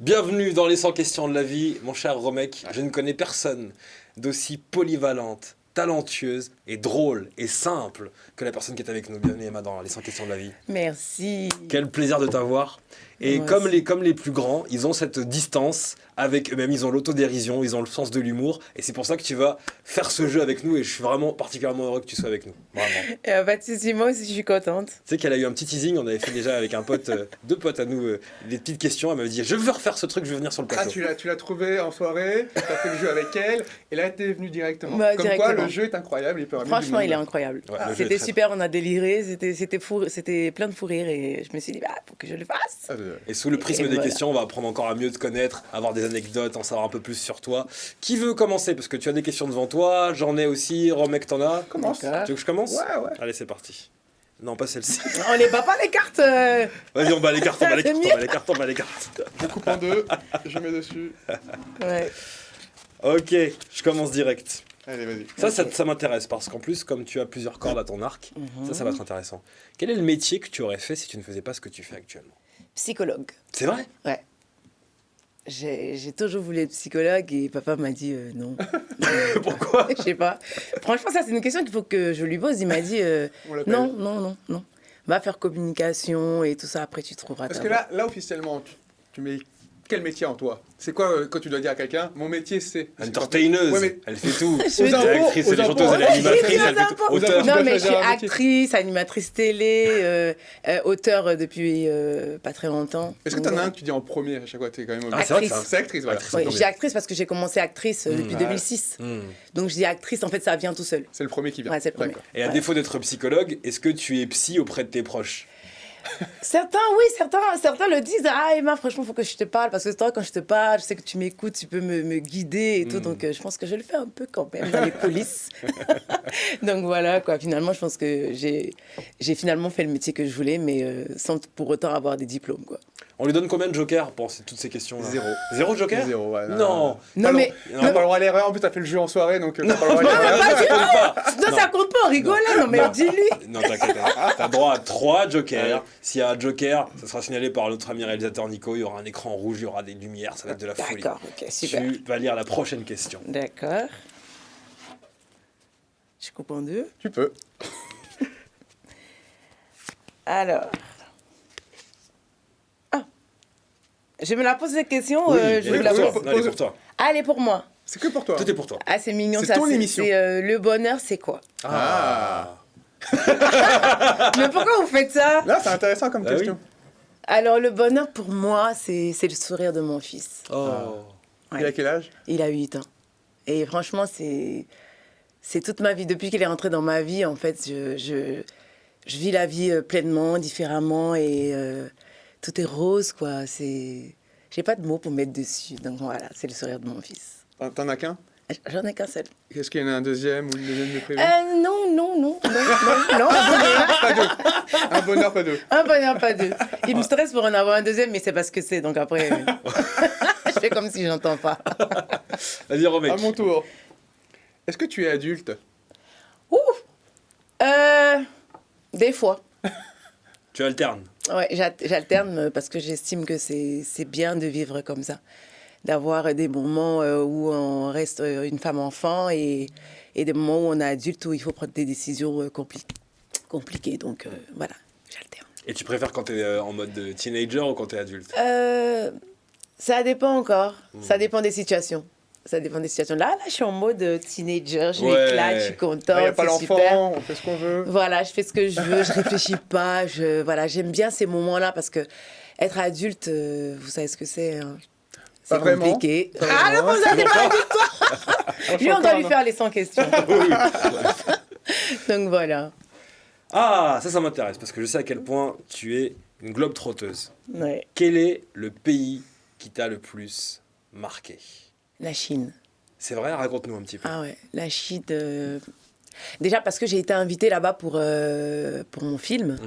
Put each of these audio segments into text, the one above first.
Bienvenue dans les 100 questions de la vie, mon cher Romek. Je ne connais personne d'aussi polyvalente, talentueuse et drôle et simple que la personne qui est avec nous. Bienvenue Emma dans les 100 questions de la vie. Merci. Quel plaisir de t'avoir. Et comme les plus grands, ils ont cette distance avec eux-mêmes, ils ont l'autodérision, ils ont le sens de l'humour. Et c'est pour ça que tu vas faire ce jeu avec nous et je suis vraiment particulièrement heureux que tu sois avec nous. Vraiment. Pas de soucis, moi aussi je suis contente. Tu sais qu'elle a eu un petit teasing, on avait fait déjà avec un pote, deux potes à nous, des petites questions. Elle m'avait dit je veux refaire ce truc, je veux venir sur le plateau. Tu l'as trouvé en soirée, tu as fait le jeu avec elle et là tu es venu directement. Comme directement. quoi le jeu est incroyable. Il peut Franchement, il est incroyable. Ouais, c'était super, on a déliré, c'était plein de fou rire et je me suis dit, faut que je le fasse. Et sous le prisme des questions, on va apprendre encore à mieux te connaître, avoir des anecdotes, en savoir un peu plus sur toi. Qui veut commencer? Parce que tu as des questions devant toi, j'en ai aussi, Romek t'en as. Commence. Tu veux que je commence? Ouais. Allez, c'est parti. Non, pas celle-ci. On les bat pas les cartes. Vas-y, on bat les cartes, on bat les cartes, on bat les cartes. Je coupe en deux, je mets dessus. Ouais. Ok, je commence direct. Allez, vas-y. Ça m'intéresse parce qu'en plus, comme tu as plusieurs cordes à ton arc, ça va être intéressant. Quel est le métier que tu aurais fait si tu ne faisais pas ce que tu fais actuellement? Psychologue. C'est vrai? Ouais. J'ai toujours voulu être psychologue et papa m'a dit non. Pourquoi? Je sais pas. Franchement, ça c'est une question qu'il faut que je lui pose. Il m'a dit non. Va faire communication et tout ça, après tu trouveras Parce ta que voie. là officiellement, tu mets quel métier en toi? C'est quoi quand tu dois dire à quelqu'un, mon métier c'est... Entertaineuse, Ouais, mais... elle fait tout. Je Elle est actrice, elle est chanteuse, elle est animatrice, elle fait tout. Auteur. Non, mais je choisir suis un métier. actrice, animatrice télé, auteur depuis pas très longtemps. Est-ce que t'en as un que tu dis en premier à chaque fois? T'es quand même... Ah, c'est vrai que Actrice. C'est actrice, voilà. Actrice. Ouais, tant je mieux. dis actrice parce que j'ai commencé actrice depuis 2006. Donc je dis actrice, en fait, ça vient tout seul. C'est le premier qui vient. Ouais, c'est le premier. D'accord. Et à défaut d'être psychologue, est-ce que tu es psy auprès de tes proches? Certains le disent. Ah, Emma, franchement, il faut que je te parle. Parce que toi, quand je te parle, je sais que tu m'écoutes, tu peux me guider et tout. Donc, je pense que je le fais un peu quand même dans les coulisses. Donc, voilà, quoi. Finalement, je pense que j'ai finalement fait le métier que je voulais, mais sans pour autant avoir des diplômes, quoi. On lui donne combien de jokers pour toutes ces questions-là? Zéro joker? Zéro, ouais. Non. Non, mais... T'as pas le droit à l'erreur, en plus t'as fait le jeu en soirée, donc t'as pas le droit à l'erreur. Non, ça compte pas, on rigole, non, mais dis-lui. Non, t'inquiète pas. T'as droit à 3 jokers. S'il y a un joker, ça sera signalé par notre ami réalisateur Nico. Il y aura un écran rouge, il y aura des lumières, ça va être de la folie. D'accord, ok, super. Tu vas lire la prochaine question. D'accord. Je coupe en deux. Tu peux. Alors. Ah. Je me la pose cette question. Oui, je elle vous est la pour toi. pose. Non, elle est pour toi. Ah, elle est pour moi. C'est que pour toi. Tout est pour toi. Ah, c'est mignon C'est ça. ton émission. Le bonheur, c'est quoi? Ah. Mais pourquoi vous faites ça? Là, c'est intéressant comme Ah question. Alors, le bonheur pour moi, c'est le sourire de mon fils. Oh. Ouais. Il a quel âge? Il a 8 ans. Et franchement, c'est toute ma vie. Depuis qu'il est rentré dans ma vie, en fait, je vis la vie pleinement, différemment. Et tout est rose, quoi. J'ai pas de mots pour mettre dessus. Donc voilà, c'est le sourire de mon fils. T'en as qu'un? J'en ai qu'un seul. Est-ce qu'il y en a un deuxième ou une deuxième de prévu? Non. Un bonheur, pas deux. Un bonheur, pas deux. Il me stresse pour en avoir un deuxième, mais c'est parce que c'est. Donc après, je fais comme si j'entends pas. Vas-y, Romek. À mon tour. Est-ce que tu es adulte? Des fois. Tu alternes. Ouais, j'alterne parce que j'estime que c'est bien de vivre comme ça. D'avoir des moments où on reste une femme enfant et des moments où on est adulte, où il faut prendre des décisions compliquées. Donc voilà, j'alterne. Et tu préfères quand t'es en mode teenager ou quand t'es adulte? Ça dépend encore. Ça dépend des situations. Ça dépend des situations. Là, je suis en mode teenager, je m'éclate, je suis contente, Il n'y a pas c'est super. l'enfant, on fait ce qu'on veut. Voilà, je fais ce que je veux, je réfléchis pas. Voilà, j'aime bien ces moments-là parce que être adulte, vous savez ce que c'est. Hein. C'est Pas vraiment. compliqué. Pas Ah, vraiment. non, vous avez pas dit toi. Lui, on doit lui faire les 100 questions. Donc voilà. Ah, ça m'intéresse parce que je sais à quel point tu es une globe trotteuse. Ouais. Quel est le pays qui t'a le plus marqué? La Chine. C'est vrai, raconte-nous un petit peu. Ah ouais, la Chine. Déjà parce que j'ai été invitée là-bas pour mon film.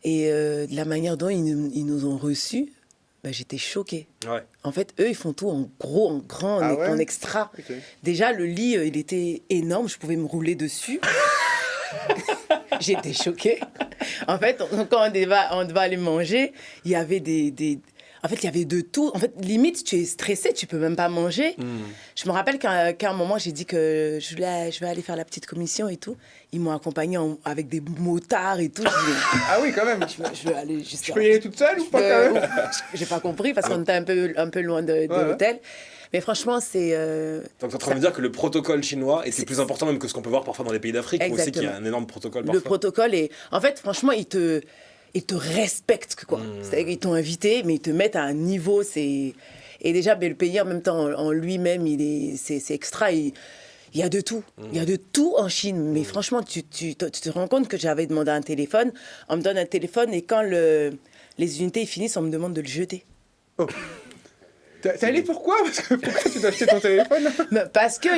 Et de la manière dont ils nous ont reçus, bah, j'étais choquée. Ouais. En fait, eux, ils font tout en gros, en grand, Ah ouais? en extra. Okay. Déjà, le lit, il était énorme, je pouvais me rouler dessus. J'étais choquée. En fait, quand on devait aller manger, il y avait En fait, il y avait de tout. En fait, limite, tu es stressé, tu peux même pas manger. Je me rappelle qu'à un moment, j'ai dit que je vais aller faire la petite commission et tout. Ils m'ont accompagnée avec des motards et tout. Ah oui, quand même. Je veux aller juste... Je peux y aller toute seule ou pas quand même? J'ai pas compris parce qu'on était un peu loin de l'hôtel. Mais franchement, c'est... Donc, tu es en train de me dire que le protocole chinois était plus important même que ce qu'on peut voir parfois dans les pays d'Afrique, où aussi qu'il y a un énorme protocole parfois. Le protocole est... En fait, franchement, ils te respectent, quoi. C'est-à-dire qu'ils t'ont invité, mais ils te mettent à un niveau, Et déjà, le pays, en même temps, en lui-même, c'est extra. Il y a de tout. Il y a de tout en Chine. Mais franchement, tu te rends compte que j'avais demandé un téléphone. On me donne un téléphone et quand les unités finissent, on me demande de le jeter. Oh. T'es allé pourquoi? Pourquoi tu dois acheter ton téléphone? Parce que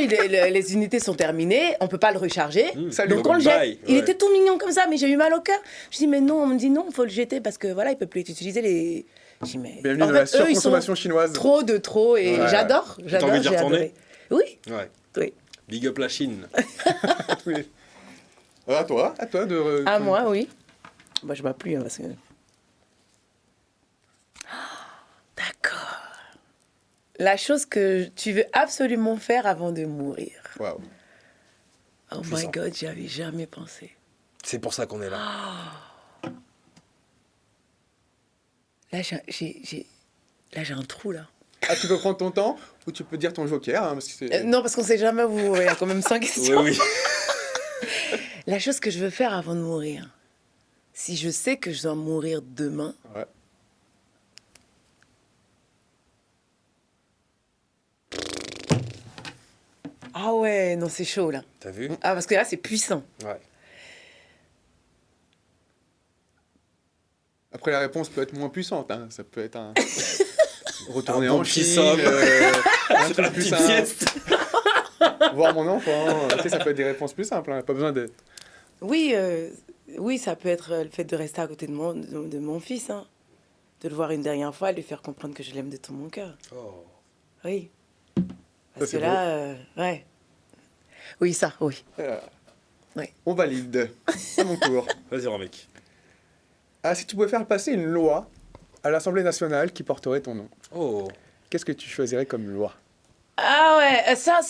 les unités sont terminées, on peut pas le recharger. Salut. Donc on le jette. Bye. Il était tout mignon comme ça, mais j'ai eu mal au cœur. Je dis mais non, on me dit non, il faut le jeter parce que voilà, il peut plus être utilisé. Je dis mais Bienvenue en dans fait, la surconsommation chinoise. Trop et Ouais. j'adore. T'as envie d'y j'ai retourner? adoré. Oui. Ouais. Oui. Big up la Chine. Oui. À toi de... À moi, oui. Bah je m'appuie parce que. D'accord. La chose que tu veux absolument faire avant de mourir. Waouh. Oh Puissant. my God, j'y avais jamais pensé. C'est pour ça qu'on est là. Là, j'ai un trou, là. Ah, tu peux prendre ton temps ou tu peux dire ton joker, hein, parce que c'est... Non, parce qu'on sait jamais où. Il y a quand même 100 questions. Oui. La chose que je veux faire avant de mourir. Si je sais que je dois mourir demain, Ouais. ah ouais, non, c'est chaud, là. T'as vu? Ah, parce que là, c'est puissant. Ouais. Après, la réponse peut être moins puissante. Hein. Ça peut être un... Retourner Un bon en petit Chine, somme. un truc plus Petite simple. sieste. Voir mon enfant. Tu sais, ça peut être des réponses plus simples. Hein. Pas besoin de... Oui, oui, ça peut être le fait de rester à côté de mon fils, hein. De le voir une dernière fois, lui faire comprendre que je l'aime de tout mon cœur. Oh. Oui. Parce Ça, que c'est là, ouais. Oui, ça, oui. Ouais. On valide. À mon tour. Vas-y, Romek. Ah, si tu pouvais faire passer une loi à l'Assemblée nationale qui porterait ton nom, Oh. qu'est-ce que tu choisirais comme loi? Ah ouais, ça,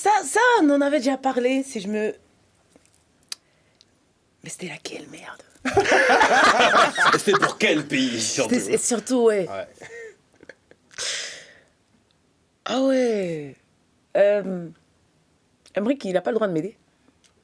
on en avait déjà parlé, si je me... Mais c'était laquelle, merde? C'était pour quel pays surtout? Et surtout, ouais. Ouais. Ah ouais. Emric, il n'a pas le droit de m'aider.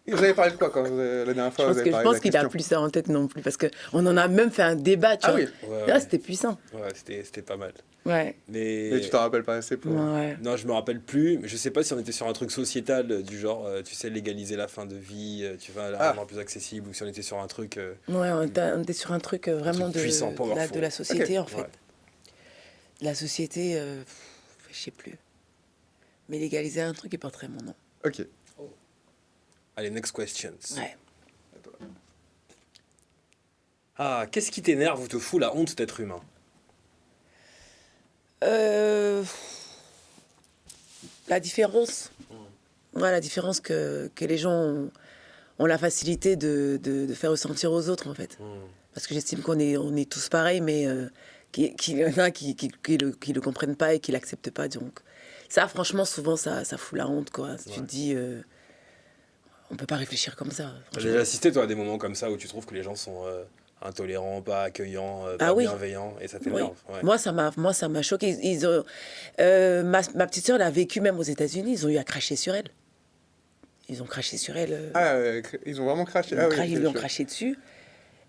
Vous avez parlé de quoi quand la dernière fois vous avez Je parlé pense de la qu'il a question? plus ça en tête non plus, parce qu'on en a même fait un débat, tu Ah vois. oui. Ouais, Là, ouais. c'était puissant. Ouais, c'était pas mal. Ouais. Mais tu t'en rappelles pas assez pour... Ouais. Non, je me rappelle plus. Mais je sais pas si on était sur un truc sociétal du genre, tu sais, légaliser la fin de vie, tu vois, la rendre plus accessible, ou si on était sur un truc. Ouais, on était sur un truc vraiment truc puissant, powerful. de la société, Ok. en fait. Ouais. De la société, je sais plus. Mais légaliser un truc qui porterait mon nom. Ok. Allez, next questions. Ouais. Ah, qu'est-ce qui t'énerve ou te fout la honte d'être humain? La différence. Ouais, la différence que les gens ont la facilité de faire ressentir aux autres, en fait. Parce que j'estime qu'on est tous pareils, mais qu'il y en a qui le comprennent pas et qui l'acceptent pas. Donc, ça, franchement, souvent, ça fout la honte, quoi. Tu te dis, on peut pas réfléchir comme ça. T'as déjà assisté, toi, à des moments comme ça où tu trouves que les gens sont intolérants, pas accueillants, pas Ah oui. bienveillants, et ça t'énerve? Oui. Ouais. Moi, ça m'a choqué. Ils ont, ma petite sœur l'a vécu même aux États-Unis. Ils ont eu à cracher sur elle. Ils ont craché sur elle. Ah, ils ont vraiment craché. Ils lui ont craché dessus.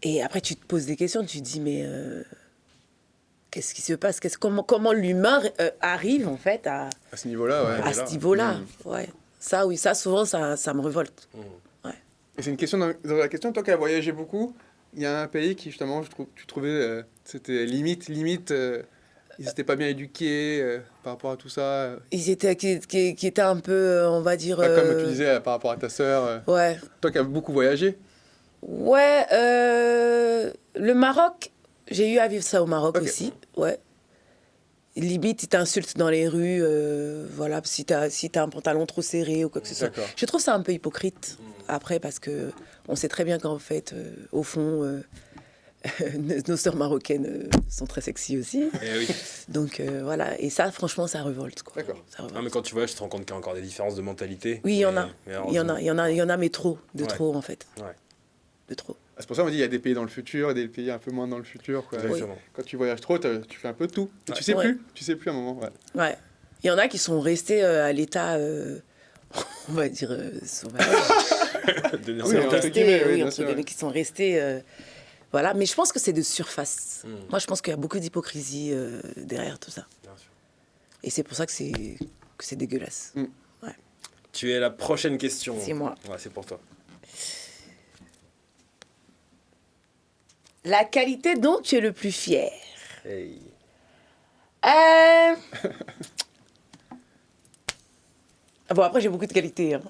Et après, tu te poses des questions. Tu te dis, mais qu'est-ce qui se passe? Comment l'humain arrive, en fait, à À ce niveau-là, ouais. ce niveau-là? Ouais. Ça, oui, ça, souvent, ça me révolte. Ouais. Et c'est une question dans la question, toi qui as voyagé beaucoup, il y a un pays qui, justement, tu trouvais, c'était limite, ils n'étaient pas bien éduqués par rapport à tout ça. Ils étaient, qui étaient un peu, on va dire... Comme tu disais par rapport à ta sœur. Ouais. Toi qui as beaucoup voyagé. Ouais, le Maroc, j'ai eu à vivre ça au Maroc aussi, ouais. Limite, ils t'insultent dans les rues, voilà, si t'as un pantalon trop serré ou quoi que ce soit. D'accord. Je trouve ça un peu hypocrite, après, parce que on sait très bien qu'en fait, au fond, nos sœurs marocaines sont très sexy aussi. Eh oui. Donc voilà, et ça, franchement, ça révolte, quoi. D'accord. Ça révolte. Non, mais quand tu voyages, tu te rends compte qu'il y a encore des différences de mentalité. Oui, il y en a. Mais Il y en a, mais trop, Ouais. trop en fait. Ouais. De trop. Ah, c'est pour ça qu'on dit qu'il y a des pays dans le futur et des pays un peu moins dans le futur. Quoi. Exactement. Quand tu voyages trop, tu fais un peu tout. Et Ouais. tu sais Ouais. plus. Tu sais plus à un moment. Ouais. Ouais. Il y en a qui sont restés à l'état, on va dire, sauvage. De Oui, naissance. entre guillemets, oui, oui, bien entre sûr, guillemets, ouais. qui sont restés. Voilà, mais je pense que c'est de surface. Mm. Moi, je pense qu'il y a beaucoup d'hypocrisie derrière tout ça. Bien sûr. Et c'est pour ça que c'est dégueulasse. Tu es la prochaine question. C'est moi. Ouais, c'est pour toi. La qualité dont tu es le plus fier. Hey. Ah bon, après, j'ai beaucoup de qualités. Hein.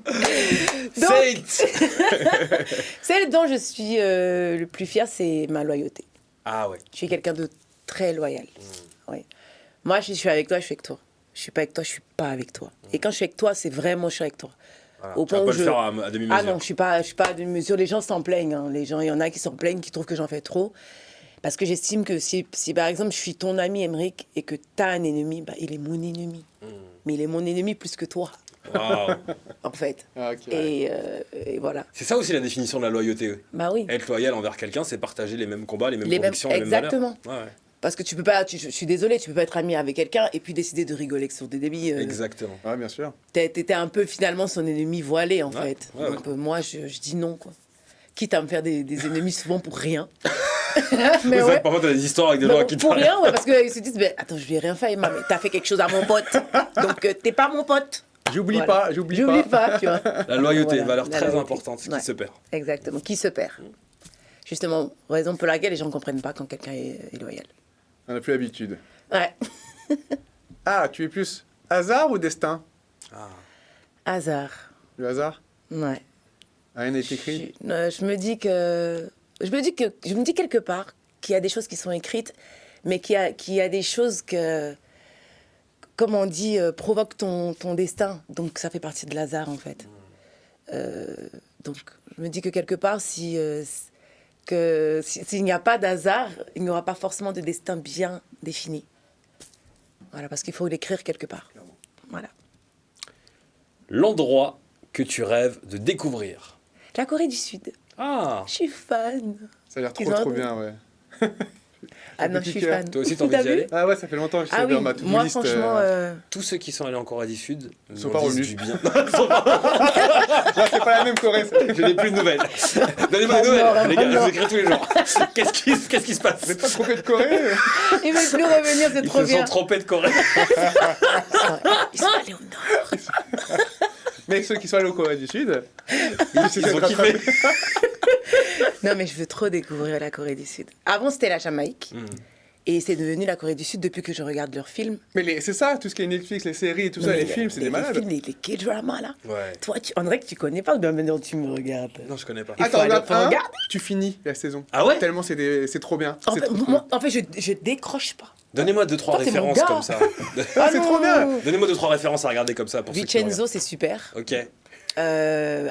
Donc, Say it. celle dont je suis le plus fière, c'est ma loyauté. Ah ouais. Je suis quelqu'un de très loyal. Oui. Moi, je suis avec toi, je suis avec toi. Je suis pas avec toi, je suis pas avec toi. Et quand je suis avec toi, c'est vraiment je suis avec toi. Voilà. Au Tu vas point pas où le faire à demi-mesure. Ah non, je suis pas à demi-mesure. Les gens s'en plaignent. Hein. Les gens, il y en a qui s'en plaignent, qui trouvent que j'en fais trop. Parce que j'estime que si par exemple, je suis ton ami, Emeric, et que tu as un ennemi, bah, il est mon ennemi. Mais il est mon ennemi plus que toi, Waouh. en fait. Ah, ok. Et voilà. C'est ça aussi la définition de la loyauté. Bah oui. Être loyal envers quelqu'un, c'est partager les mêmes combats, les mêmes Les mêmes- convictions, les mêmes valeurs. exactement. Ouais, ouais. Parce que tu peux pas, je suis désolée, tu peux pas être ami avec quelqu'un et puis décider de rigoler sur des débits. Exactement. Ouais, bien sûr. T'étais un peu finalement son ennemi voilé, en Ouais, fait. ouais, Donc moi, je dis non, quoi. Quitte à me faire des ennemis souvent pour rien. Oui, c'est vrai que parfois, t'as des histoires avec des gens qui Pour rien, ouais, parce qu'ils se disent, ben, attends, je lui ai rien fait, Emma, mais t'as fait quelque chose à mon pote. Donc, t'es pas mon pote. J'oublie Voilà. pas, j'oublie J'oublie pas. pas, tu vois. La loyauté, Voilà, valeur la très loyauté. importante, ce qui Ouais. se perd. Exactement, qui se perd. Justement, raison pour laquelle les gens ne comprennent pas quand quelqu'un est loyal. On n'a plus l'habitude. Ouais. Ah, tu es plus hasard ou destin? Ah. Hasard. Le hasard? Ouais. Rien n'est écrit. Je me dis quelque part qu'il y a des choses qui sont écrites, mais qu'il y a des choses que, comme on dit, provoquent ton destin. Donc ça fait partie de l'hasard, en fait. Donc je me dis que quelque part, s'il n'y a pas d'hasard, il n'y aura pas forcément de destin bien défini. Voilà, parce qu'il faut l'écrire quelque part. Voilà. L'endroit que tu rêves de découvrir. La Corée du Sud. Ah. Je suis fan. Ça a l'air Ils trop ont trop un- bien, ouais. Ah non, petit je suis cœur. fan. Toi aussi, t'as envie T'as d'y vu aller? Ah ouais, ça fait longtemps que je Ah sais oui, dans ma to-do moi list, franchement, Tous ceux qui sont allés en Corée du Sud sont m'en pas disent revenus. du bien. Là, c'est pas la même Corée. ça. Je n'ai plus de nouvelles. Donnez-moi des nouvelles, les gars, je vous écris tous les jours. Qu'est-ce qui se passe? Vous n'êtes pas trompé de Corée? ils veulent plus revenir, c'est Ils trop se sont bien. trompés de Corée. Ils sont allés au nord. Mais ceux qui sont allés au Corée du Sud, Ils ont kiffé. Non, mais je veux trop découvrir la Corée du Sud. Avant, c'était la Jamaïque. Et c'est devenu la Corée du Sud depuis que je regarde leurs films. Mais c'est ça, tout ce qui est Netflix, les séries, tout Non, ça, mais les films, c'est des les malades. films, les K-dramas, là. Ouais. Toi, on dirait que tu connais pas, bien maintenant tu me regardes. Non, je connais pas. Il faut Attends, aller- regarde faut un, regarder. tu finis la saison. Ah ouais? Tellement c'est trop bien. En C'est fait, trop, trop moi, en fait, je décroche pas. Donnez-moi 2-3 Toi, t'es mon références gars. comme ça. Ah, c'est trop bien. Donnez-moi 2-3 références à regarder comme ça pour ceux qui Vincenzo, c'est super. regardent. Ok.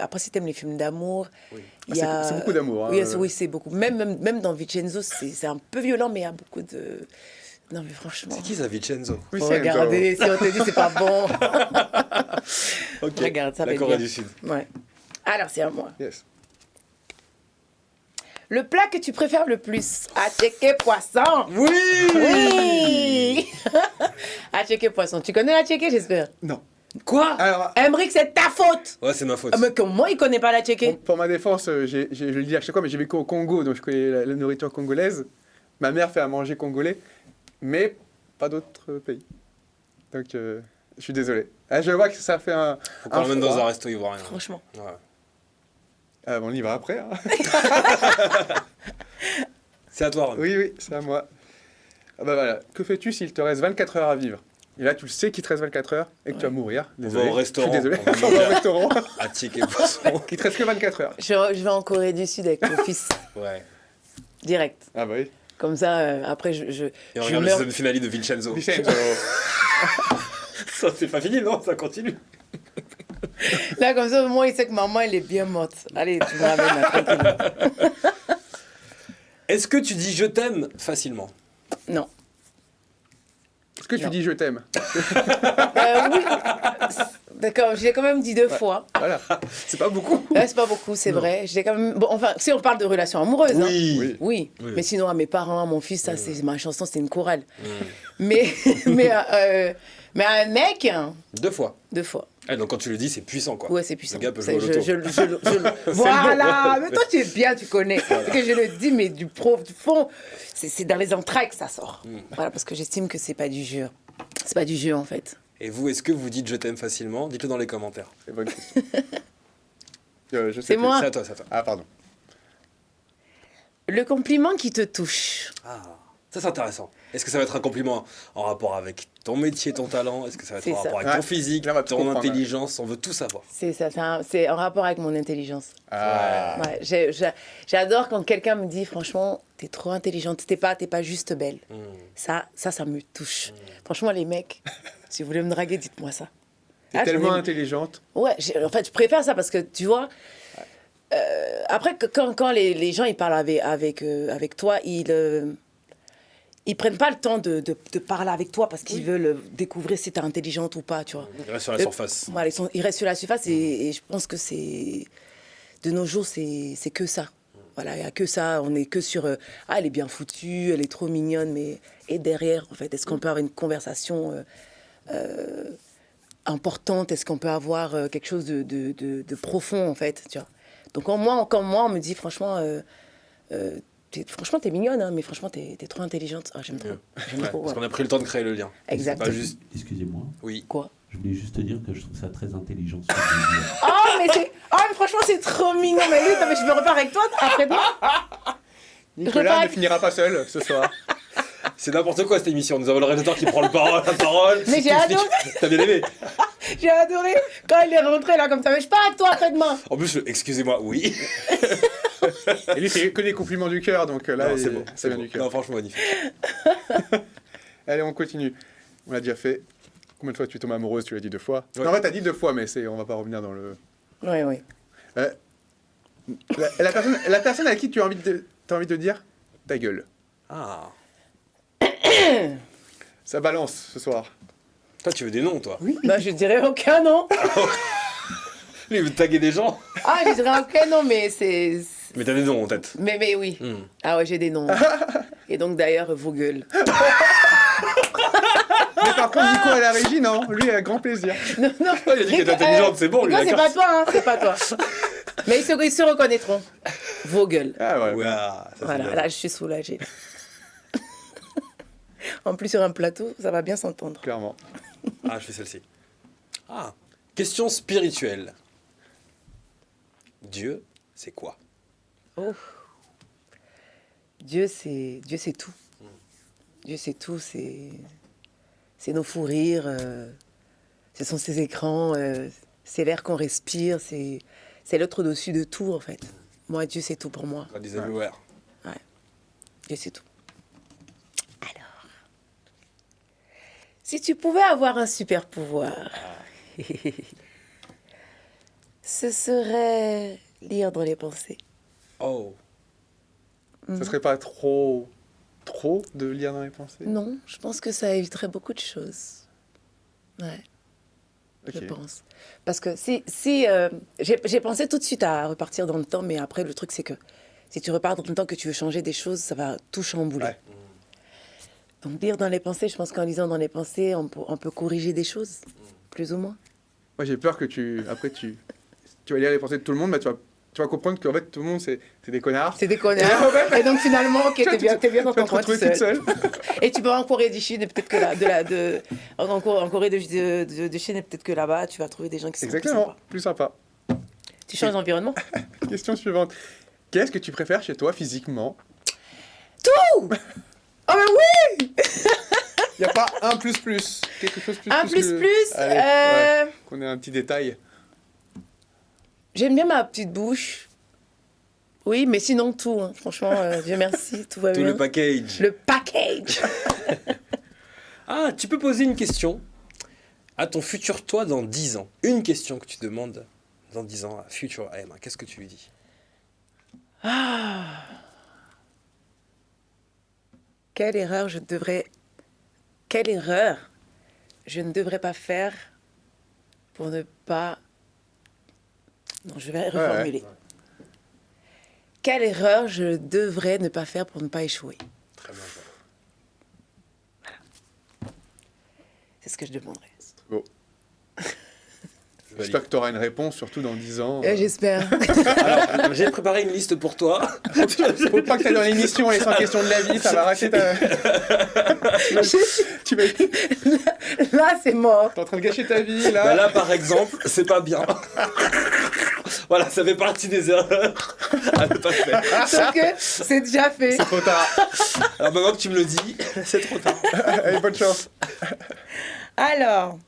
Après, si t'aimes les films d'amour, Oui. il y a... C'est beaucoup d'amour, hein. Oui, c'est beaucoup. Même dans Vincenzo, c'est un peu violent, mais il y a beaucoup de... Non, mais franchement... C'est qui ça, Vincenzo? Oui, Faut c'est regarder, si on te dit c'est pas bon. Ok. Regarde, ça va La être Corée bien. du Sud. Ouais. Alors, c'est à moi. Yes. Le plat que tu préfères le plus? Attiéké poisson. Oui. Oui. Attiéké poisson. Tu connais l'attiéké, j'espère? Non. Quoi? Alors, Emeric, c'est ta faute. Ouais, c'est ma faute. Ah, mais comment il connaît pas l'attiéké? pour ma défense, je le dis à chaque fois, mais j'ai vécu au Congo, donc je connais la nourriture congolaise. Ma mère fait à manger congolais, mais pas d'autres pays. Donc, je suis désolé. Ah, je vois que ça fait un. Faut qu'on l'emmène froid. dans un resto ivoirien. Franchement. Ouais. Ah, bon, on y va après. Hein. C'est à toi, Ron. Oui, oui, c'est à moi. Ah bah voilà. Que fais-tu s'il te reste 24 heures à vivre? Et là, tu le sais qu'il te reste 24 heures et que tu vas mourir. On va Désolé. au restaurant. Je suis désolé. On va On va au manger. restaurant. À Tchèque et Poisson. Il te reste que 24 heures. Je vais en Corée du Sud avec mon fils. Ouais. Direct. Ah bah oui. Comme ça, après, je Et on je regarde le meurs. season finale de Vincenzo. Vincenzo. Ça, c'est pas fini, non? Ça continue. Là, comme ça, au moins, il sait que maman, elle est bien morte. Allez, tu me ramènes là, tranquille. Est-ce que tu dis je t'aime facilement? Non. Est-ce que tu Non. dis je t'aime? Oui. D'accord, je l'ai quand même dit 2 fois. Voilà. C'est pas beaucoup. Là, c'est pas beaucoup, c'est vrai. Je l'ai quand même... Bon, enfin, si on parle de relations amoureuses, hein. Oui. Oui. Oui. Oui. Mais sinon, à mes parents, à mon fils, ça, c'est ma chanson, c'est une chorale. Mm. Mais à un mec, 2 fois. 2 fois. Ah, donc quand tu le dis, c'est puissant, quoi. Ouais, c'est puissant. Le gars peut C'est- jouer au loto. Voilà, mais toi tu es bien, tu connais. Parce que je le dis, mais du fond, c'est dans les entrailles que ça sort. Voilà, parce que j'estime que c'est pas du jeu. C'est pas du jeu en fait. Et vous, est-ce que vous dites je t'aime facilement? Dites-le dans les commentaires. C'est une bonne question. Je sais C'est plus. moi. C'est à toi, c'est à toi. Ah, pardon. Le compliment qui te touche. Ah, ça c'est intéressant. Est-ce que ça va être un compliment en rapport avec ton métier, ton talent? Est-ce que ça va être C'est en ça. rapport avec ton Ouais. physique, Là, on va tout ton comprendre, intelligence? On veut tout savoir. C'est ça, c'est en rapport avec mon intelligence. Ah. Ouais, j'adore quand quelqu'un me dit, franchement, t'es trop intelligente, t'es pas juste belle. Ça me touche. Franchement, les mecs, si vous voulez me draguer, dites-moi ça. T'es Ah, tellement j'en ai- intelligente. Ouais, en fait, je préfère ça parce que, tu vois, après, quand les gens ils parlent avec toi, ils prennent pas le temps de parler avec toi parce qu'ils veulent découvrir si t'es intelligente ou pas, tu vois. Il reste sur la Et- surface. Voilà, ils restent sur la surface et je pense que c'est... De nos jours, c'est que ça. Voilà, il n'y a que ça. On est que sur... ah, elle est bien foutue, elle est trop mignonne, mais... Et derrière, en fait, est-ce qu'on peut avoir une conversation importante? Est-ce qu'on peut avoir quelque chose de profond, en fait, tu vois? Donc, quand moi, on me dit, franchement... franchement, t'es mignonne, hein, mais franchement, t'es trop intelligente. Ah, j'aime trop. J'aime Ouais, trop, parce ouais. qu'on a pris le temps de créer le lien. Exactement. C'est pas juste. Excusez-moi, Oui. Quoi? je voulais juste te dire que je trouve ça très intelligent ce que tu veux dire. Mais franchement, c'est trop mignon. Mais lui, non, mais je me repars avec toi après-demain. Nicolas repars- ne finira pas seul ce soir. C'est n'importe quoi cette émission. Nous avons le réalisateur qui prend la parole. Mais j'ai qui explique. adoré. T'as bien aimé? J'ai adoré quand il est rentré là comme ça. Mais je pars avec toi après-demain. En plus, excusez-moi, oui. Et lui, c'est que des compliments du cœur, donc là, Non, c'est bon. ça C'est vient bon. du cœur. Non, franchement, magnifique. Allez, on continue. On l'a déjà fait. Combien de fois tu tombes amoureuse? Tu l'as dit 2 fois. Ouais. Non, en fait, t'as dit 2 fois, mais on va pas revenir dans le... Oui, oui. La personne à qui tu as envie de dire ta gueule. Ah. Ça balance ce soir. Toi, tu veux des noms, toi? Non, je dirais aucun nom. Lui, il veut taguer des gens. Ah, je dirais aucun nom, mais c'est... Mais t'as des noms en tête. Mais oui. Hmm. Ah ouais, j'ai des noms. Et donc d'ailleurs, vos gueules. Mais par contre, Nico à la régie, non. Lui, avec grand plaisir. Non, non. Ah, il a dit qu'elle était intelligente, c'est bon, lui, Nico, c'est d'accord. pas toi, hein, c'est pas toi. Mais ils se reconnaîtront. Vos gueules. Ah ouais. Ouais, ça, c'est Voilà, bien. là, je suis soulagée. En plus, sur un plateau, ça va bien s'entendre. Clairement. Ah, je fais celle-ci. Ah. Question spirituelle. Dieu, c'est quoi? Oh. Dieu, c'est tout. Dieu, c'est tout. C'est nos fous rires. Ce sont ces écrans. C'est l'air qu'on respire. C'est l'autre au-dessus de tout, en fait. Moi, Dieu, c'est tout pour moi. Des viewers. Dieu, c'est tout. Alors, si tu pouvais avoir un super pouvoir, ce serait lire dans les pensées. Oh. Ça serait pas trop de lire dans les pensées? Non, je pense que ça éviterait beaucoup de choses. Ouais, Ok. je pense. Parce que si j'ai pensé tout de suite à repartir dans le temps, mais après, le truc, c'est que si tu repars dans le temps que tu veux changer des choses, ça va tout chambouler. Ouais. Donc, lire dans les pensées, je pense qu'en lisant dans les pensées, on peut corriger des choses, plus ou moins. Moi, j'ai peur que après, tu vas lire les pensées de tout le monde, mais tu vas comprendre qu'en fait, tout le monde, c'est des connards. C'est des connards. Et donc, finalement, ok, t'es bien dans Tu vas ton te coin retrouver toute toute seule. seule. Et tu vas en Corée du Sud, et peut-être que en Corée de Chine, et peut-être que là-bas, tu vas trouver des gens qui sont Exactement, plus sympa. plus sympas. Tu changes d'environnement. Question suivante. Qu'est-ce que tu préfères chez toi physiquement? Tout. Oh, mais oui. Il n'y a pas un plus. Quelque chose plus. Un plus. Allez, ouais, qu'on ait un petit détail. J'aime bien ma petite bouche. Oui, mais sinon tout. Hein. Franchement, Dieu merci, tout va Tout bien. le package. Le package. Ah, tu peux poser une question. À ton futur toi dans 10 ans, une question que tu demandes dans 10 ans à future Emma, qu'est-ce que tu lui dis? Quelle erreur je ne devrais pas faire pour ne pas... Non, je vais reformuler. Quelle erreur je devrais ne pas faire pour ne pas échouer? Très bien. C'est ce que je demanderais. Bon. J'espère que tu auras une réponse, surtout dans 10 ans. J'espère. Alors, j'ai préparé une liste pour toi. Faut pas que tu ailles dans l'émission les 100 questions de la vie, ça va rater ta... tu vas... Là, c'est mort. T'es en train de gâcher ta vie, là. Bah là, par exemple, c'est pas bien. Voilà, ça fait partie des erreurs à ne pas faire. Sauf que c'est déjà fait. C'est trop tard. Alors maintenant que tu me le dis, c'est trop tard. Allez, bonne chance. Alors,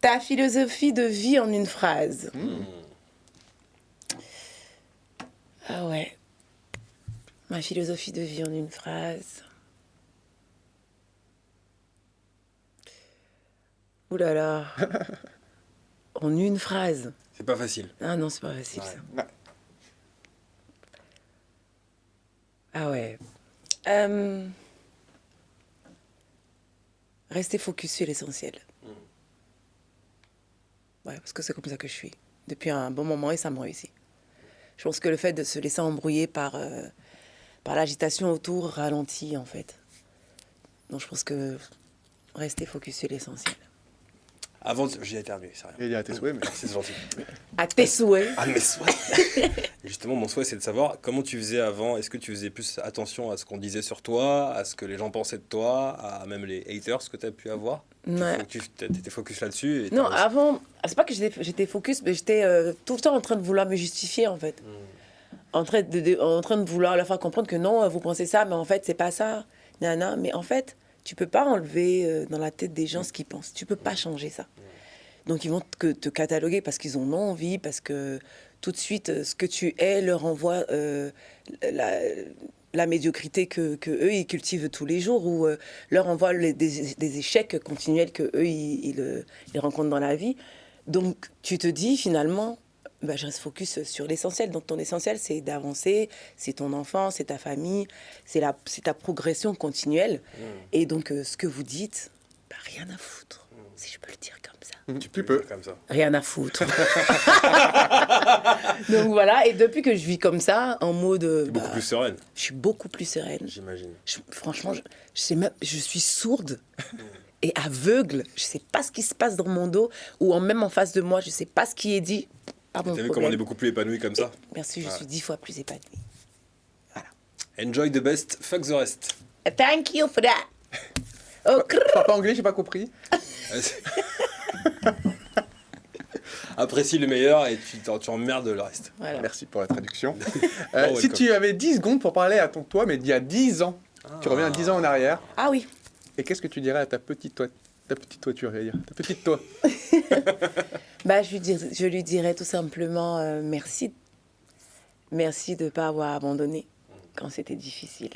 ta philosophie de vie en une phrase. Ah ouais. Ma philosophie de vie en une phrase. Ouh là là. En une phrase. C'est pas facile. Ah non, c'est pas facile ça. Ouais. Ah ouais. Rester focus sur l'essentiel. Ouais, parce que c'est comme ça que je suis. Depuis un bon moment et ça me réussit. Je pense que le fait de se laisser embrouiller par l'agitation autour ralentit en fait. Donc je pense que rester focus sur l'essentiel. Avant, j'ai éternué, c'est rien. Il y a tes souhaits, mais... C'est gentil. À tes souhaits. Ah, mes souhaits. Justement, mon souhait, c'est de savoir comment tu faisais avant. Est-ce que tu faisais plus attention à ce qu'on disait sur toi, à ce que les gens pensaient de toi, à même les haters que tu as pu avoir? Ouais. Tu étais focus là-dessus et Non, t'as réussi. avant, c'est pas que j'étais focus, mais j'étais tout le temps en train de vouloir me justifier en fait. En train de vouloir leur faire comprendre que non, vous pensez ça, mais en fait, c'est pas ça. Nana, mais en fait, tu peux pas enlever dans la tête des gens ce qu'ils pensent. Tu peux pas changer ça. Donc, ils vont te cataloguer parce qu'ils en ont envie, parce que tout de suite, ce que tu es leur envoie la médiocrité que eux ils cultivent tous les jours, ou leur envoie des échecs continuels que eux ils rencontrent dans la vie. Donc, tu te dis finalement, bah, je reste focus sur l'essentiel. Donc, ton essentiel, c'est d'avancer, c'est ton enfant, c'est ta famille, c'est ta progression continuelle. Et donc, ce que vous dites, bah, rien à foutre, si je peux le dire comme ça. Tu peux comme ça. Rien à foutre. Donc voilà, et depuis que je vis comme ça, en mode... T'es beaucoup plus sereine, Je suis beaucoup plus sereine. j'imagine. Franchement, je suis sourde et aveugle. Je sais pas ce qui se passe dans mon dos, ou même en face de moi, je sais pas ce qui est dit. Pas mon T'as vu problème. comment on est beaucoup plus épanoui comme ça? Merci, je suis 10 fois plus épanouie. Enjoy the best, fuck the rest. Thank you for that. Oh, Pas anglais, j'ai pas compris. Apprécie le meilleur et tu emmerdes le reste. voilà. Merci pour la traduction. welcome. Si tu avais 10 secondes pour parler à ton toi, mais d'il y a 10 ans, tu reviens 10 ans en arrière, Ah oui. et qu'est-ce que tu dirais à ta petite toiture, j'allais dire, ta petite toi? Bah, je lui dirais tout simplement merci. Merci de ne pas avoir abandonné quand c'était difficile.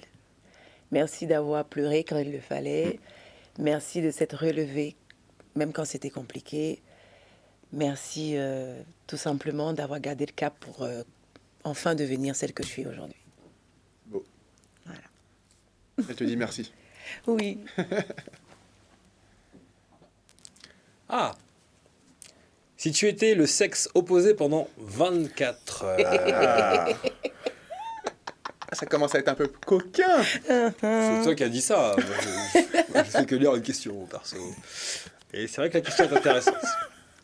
Merci d'avoir pleuré quand il le fallait. Merci de s'être relevé même quand c'était compliqué. Merci tout simplement d'avoir gardé le cap pour enfin devenir celle que je suis aujourd'hui. Beau. Voilà. Elle te dit merci. Oui. Ah! Si tu étais le sexe opposé pendant 24 heures. Ah. Ça commence à être un peu coquin. C'est toi qui as dit ça. Moi, je fais que lire une question, perso. Et c'est vrai que la question est intéressante.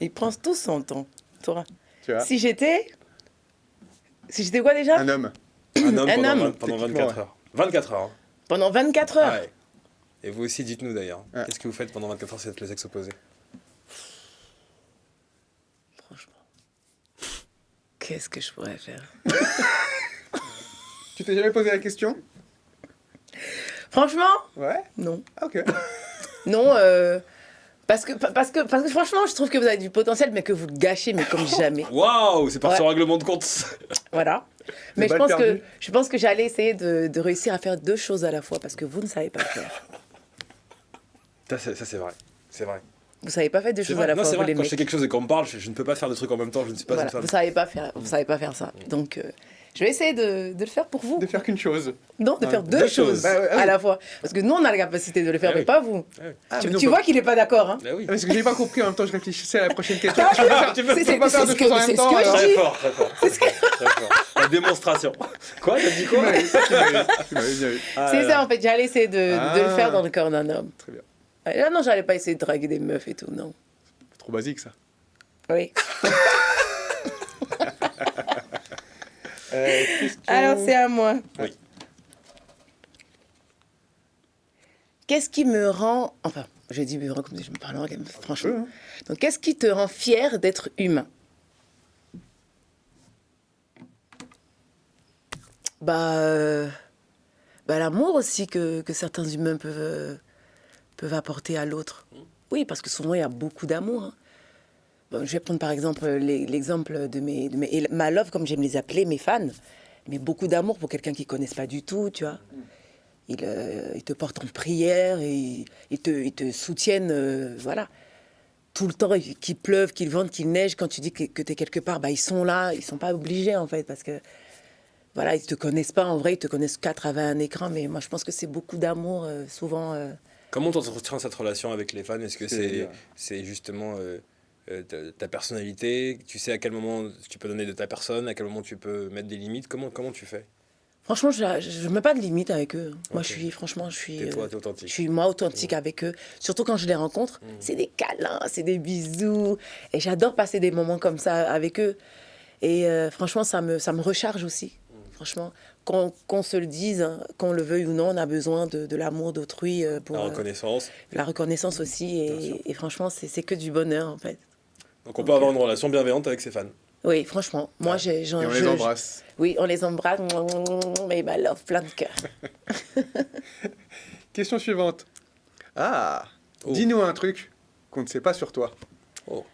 Il prend tout son temps. Toi. Tu vois, Si j'étais quoi déjà? un homme. Un homme Un pendant, homme. pendant Techniquement, 24 heures. 24 heures. Hein. Pendant 24 heures. Ah ouais. Et vous aussi, dites-nous d'ailleurs. Ouais. Qu'est-ce que vous faites pendant 24 heures si vous êtes le sexe opposé? Franchement. Qu'est-ce que je pourrais faire? Tu t'es jamais posé la question? Franchement, Ouais. non. Ah, ok. Non, parce que franchement, je trouve que vous avez du potentiel, mais que vous le gâchez, mais comme jamais. Waouh! C'est parti Ouais. en règlement de compte. Voilà. Mais balle perdue. je pense que j'allais essayer de réussir à faire deux choses à la fois, parce que vous ne savez pas le faire. Ça, c'est vrai. C'est vrai. Vous savez pas faire deux C'est choses vrai. à la Non, fois, c'est vous vrai. les Quand je mecs. fais quelque chose et qu'on me parle, je ne peux pas faire de trucs en même temps. Je ne suis pas Voilà, une femme. vous savez pas faire ça. Donc, je vais essayer de le faire pour vous. De faire qu'une chose. Non, de Ah, faire deux deux choses. choses Bah ouais, ah oui. à la fois. Parce que nous, on a la capacité de le faire, Ah mais oui. pas vous. Ah, Tu mais non, tu pas- vois qu'il est pas d'accord, hein. Ah oui. Parce que j'ai pas compris en même temps, je réfléchissais à la prochaine question. Ah, Tu peux pas- tu peux- tu peux pas faire deux c'est choses en c'est même ce temps. que je alors. dis. Très fort, très fort. Très fort. La démonstration. Quoi, t'as dit Tu quoi m'avais- tu m'avais- tu m'avais bien eu. Ah, C'est là, ça, là. en fait. J'allais essayer de le faire dans le corps d'un homme. Très bien. Ah, non, j'allais pas essayer de draguer des meufs et tout, non. Trop basique ça. Oui. Question- Alors, c'est à moi. Oui. Qu'est-ce qui me rend... Enfin, je dis me rend comme si je me parlais anglais, franchement. Hein. Donc, qu'est-ce qui te rend fier d'être humain? L'amour aussi que certains humains peuvent apporter à l'autre. Oui, parce que souvent, il y a beaucoup d'amour. Hein. Bon, je vais prendre par exemple l'exemple de ma love, comme j'aime les appeler, mes fans. Mais beaucoup d'amour pour quelqu'un qu'ils ne connaissent pas du tout, tu vois. Ils te portent en prière, et ils te soutiennent, voilà. Tout le temps, qu'il pleuve, qu'il vente, qu'il neige, quand tu dis que tu es quelque part, ils sont là, ils ne sont pas obligés en fait, parce que voilà, ils ne te connaissent pas en vrai, ils te connaissent qu'à travers un écran, mais moi je pense que c'est beaucoup d'amour, souvent. Comment t'entretiens cette relation avec les fans? Est-ce que C'est- c'est justement ta personnalité? Tu sais à quel moment tu peux donner de ta personne, à quel moment tu peux mettre des limites? Comment tu fais? Franchement, je ne mets pas de limite avec eux. Moi, Ok. je suis T'es toi, t'es authentique. je suis moi authentique avec eux. Surtout quand je les rencontre, c'est des câlins, c'est des bisous. Et j'adore passer des moments comme ça avec eux. Et franchement, ça me recharge aussi. Franchement, qu'on se le dise, hein, qu'on le veuille ou non, on a besoin de l'amour d'autrui pour La reconnaissance. la reconnaissance aussi. Bien sûr. Et franchement, c'est que du bonheur, en fait. Donc on peut avoir une relation bienveillante avec ses fans. Oui, franchement, moi, Et on les embrasse. Oui, on les embrasse. Mais ma love, plein de cœur. Question suivante. Ah, Oh. dis-nous un truc qu'on ne sait pas sur toi. Oh,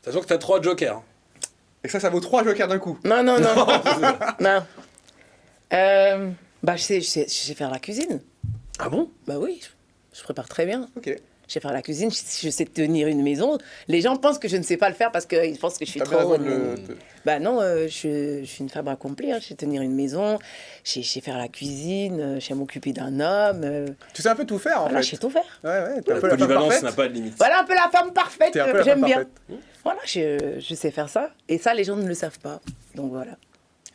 Sachant que t'as 3 jokers. Hein. Et ça vaut 3 jokers d'un coup. non. Non. Je sais faire la cuisine. Ah bon? Bah oui, je prépare très bien. Ok. Je sais faire la cuisine, je sais tenir une maison. Les gens pensent que je ne sais pas le faire parce qu'ils pensent que je suis T'as bien trop... raison de le- Bah non, je suis une femme accomplie. Hein. Je sais tenir une maison, je sais faire la cuisine, je sais m'occuper d'un homme. Tu sais un peu tout faire en Voilà, fait. je sais tout faire. Ouais, t'es un La peu la femme polyvalence parfaite. n'a pas de limite. Voilà un peu la femme parfaite T'es un peu que la j'aime femme bien. parfaite. Voilà, je sais faire ça. Et ça, les gens ne le savent pas. Donc voilà.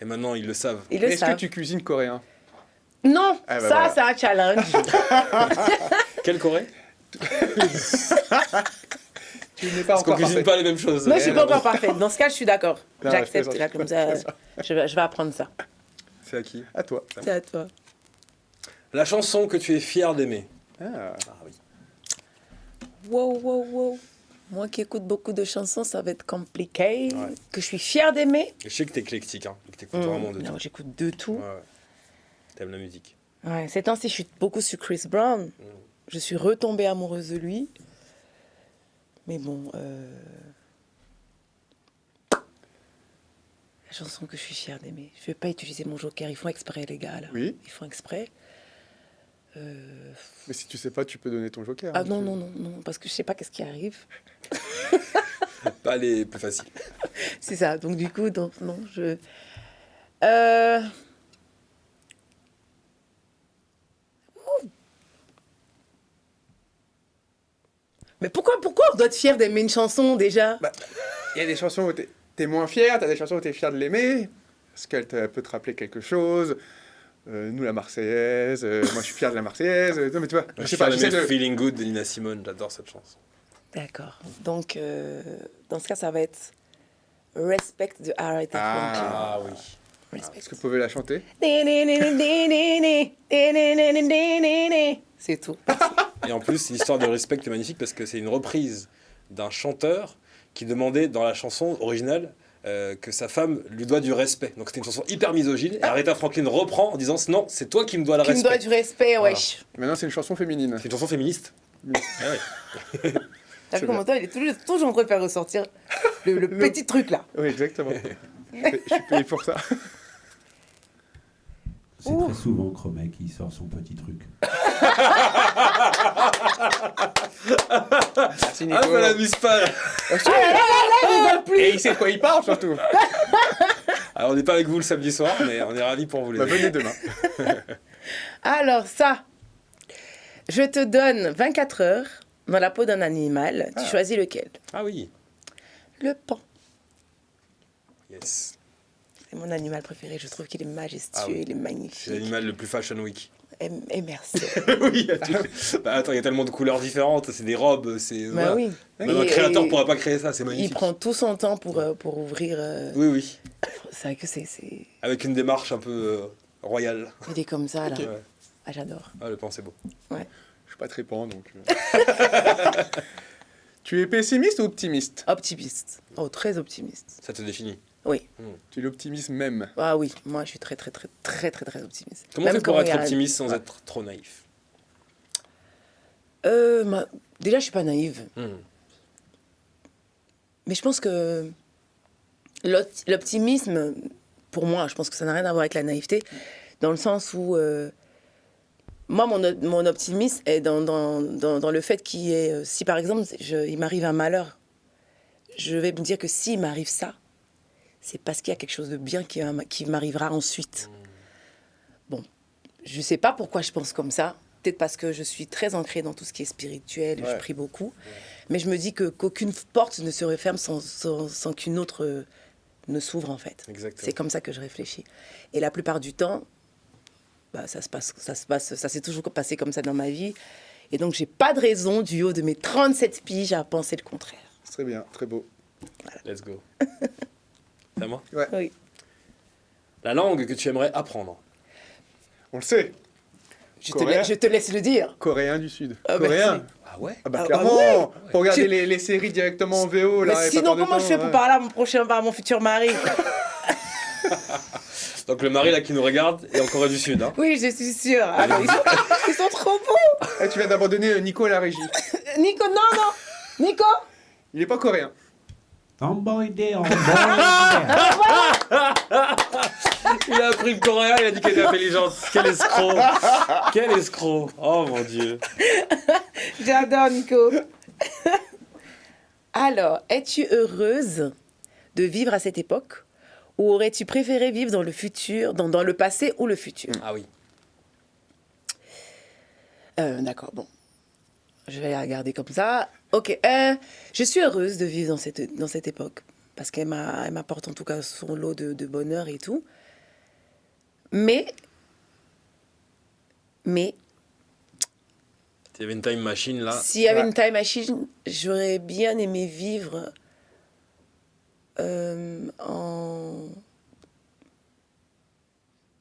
Et maintenant, ils le savent. Ils le Est-ce que savent. tu cuisines coréen? Non, Ah bah ça, voilà. c'est un challenge. Quelle Corée? Tu n'es pas Parce qu'on encore cuisine parfait. pas les mêmes choses. Non, je suis pas Rien à encore parfaite. Dans ce cas, je suis d'accord. Non, J'accepte. je Là, comme ça, je vais apprendre ça. C'est à qui? À toi. C'est à toi. La chanson que tu es fier d'aimer. Ah. Ah oui. Wow. Moi qui écoute beaucoup de chansons, ça va être compliqué. Ouais. Que je suis fière d'aimer. Je sais que t'es éclectique, hein, que t'écoutes vraiment de tout. Non, j'écoute de tout. Ouais, ouais. T'aimes la musique. Ouais, ces temps-ci, je suis beaucoup sur Chris Brown. Je suis retombée amoureuse de lui. Mais bon, la chanson que je suis fière d'aimer. Je ne vais pas utiliser mon joker. Ils font exprès, les gars, là. Oui. Ils font exprès. Mais si tu sais pas, tu peux donner ton joker. Ah hein, non, tu- non, parce que je sais pas qu'est-ce qui arrive. Pas les plus faciles. C'est ça. Donc du coup, non, je... Mais pourquoi on doit être fier d'aimer une chanson déjà? Bah, il y a des chansons où t'es moins fier, t'as des chansons où t'es fier de l'aimer, parce qu'elle peut te rappeler quelque chose. Nous, la Marseillaise, moi je suis fier de la Marseillaise. Non, mais tu vois, Je sais pas, j'essaie de... Feeling Good de Nina Simone, j'adore cette chanson. D'accord. Donc, dans ce cas, ça va être Respect de Aretha Franklin. Ah oui. Respect. Est-ce que vous pouvez la chanter? C'est tout. Et en plus, l'histoire de Respect est magnifique parce que c'est une reprise d'un chanteur qui demandait dans la chanson originale que sa femme lui doit du respect. Donc c'était une chanson hyper misogyne. Et Aretha Franklin reprend en disant non, c'est toi qui me dois le Qui me doit respect. du respect, Voilà. wesh. Maintenant, c'est une chanson féminine. C'est une chanson féministe. Ah ouais. T'as vu comment toi, il est toujours en train de faire ressortir le petit truc là. Oui, exactement. Je suis payé pour ça. C'est très souvent Chromet qui sort son petit truc. Merci Nico. Ah, ça l'amuse pas là. Et il sait de quoi il parle surtout. Alors, on n'est pas avec vous le samedi soir, mais on est ravis pour vous les Bah, amis. venez demain. Alors ça, je te donne 24 heures dans la peau d'un animal. Tu choisis lequel? Ah oui. Le pan. Yes. C'est mon animal préféré. Je trouve qu'il est majestueux, Ah oui. il est C'est magnifique. l'animal le plus Fashion Week. Et merci. Oui, bah, attends, il y a tellement de couleurs différentes, c'est des robes, c'est... Bah voilà. oui. Même un Et- créateur et- ne pourrait pas créer ça, c'est Il magnifique. prend tout son temps pour ouvrir. Oui, oui. C'est vrai que c'est... Avec une démarche un peu royale. Il est comme ça, là. Ouais. Ah, j'adore. Ah, le pan, c'est beau. Je suis pas très pan donc. Tu es pessimiste ou optimiste? Optimiste. Oh, très optimiste. Ça te définit. Oui. Tu es l'optimisme même. Ah oui, moi, je suis très, très, très, très, très, très optimiste. Comment Même on fait pour quand être il y a- optimiste sans être trop naïf? Déjà, je suis pas naïve. Mais je pense que l'optimisme, pour moi, je pense que ça n'a rien à voir avec la naïveté, dans le sens où moi, mon optimisme est dans le fait qu'il y ait, si par exemple, il m'arrive un malheur, je vais me dire que s'il m'arrive ça, c'est parce qu'il y a quelque chose de bien qui m'arrivera ensuite. Bon, je sais pas pourquoi je pense comme ça. Peut-être parce que je suis très ancrée dans tout ce qui est spirituel, je prie beaucoup. Mais je me dis qu'aucune porte ne se referme sans qu'une autre ne s'ouvre, en fait. Exactement. C'est comme ça que je réfléchis. Et la plupart du temps, bah, ça s'est toujours passé comme ça dans ma vie. Et donc, j'ai pas de raison, du haut de mes 37 piges, à penser le contraire. C'est très bien, très beau. Let's go. C'est à moi? Oui. La langue que tu aimerais apprendre? On le sait. Coréen. Je te laisse le dire. Coréen du Sud. Ah, Coréen. merci. Ah ouais? Ah bah Ah, clairement. ouais. Pour regarder Tu- les séries directement en VO là. Mais et pas sinon, perdre de comment je temps, fais pour ouais. parler à mon futur mari? Donc le mari là qui nous regarde est en Corée du Sud. Hein. Oui, je suis sûre. Ah, ils sont trop beaux. Eh, tu viens d'abandonner Nico à la régie. Nico, non. Nico. Il est pas coréen. Emboidé, emboidé. Il a appris le coréen, il a dit qu'elle était intelligente. Quel escroc! Quel escroc! Oh mon dieu! J'adore Nico. Alors, es-tu heureuse de vivre à cette époque ou aurais-tu préféré vivre dans le futur, dans le passé ou le futur? Ah oui. D'accord, bon. Je vais la regarder comme ça. Ok, je suis heureuse de vivre dans cette époque parce qu'elle m'apporte en tout cas son lot de bonheur et tout. Mais, Il y avait une time machine là. s'il y avait Ouais. une time machine, j'aurais bien aimé vivre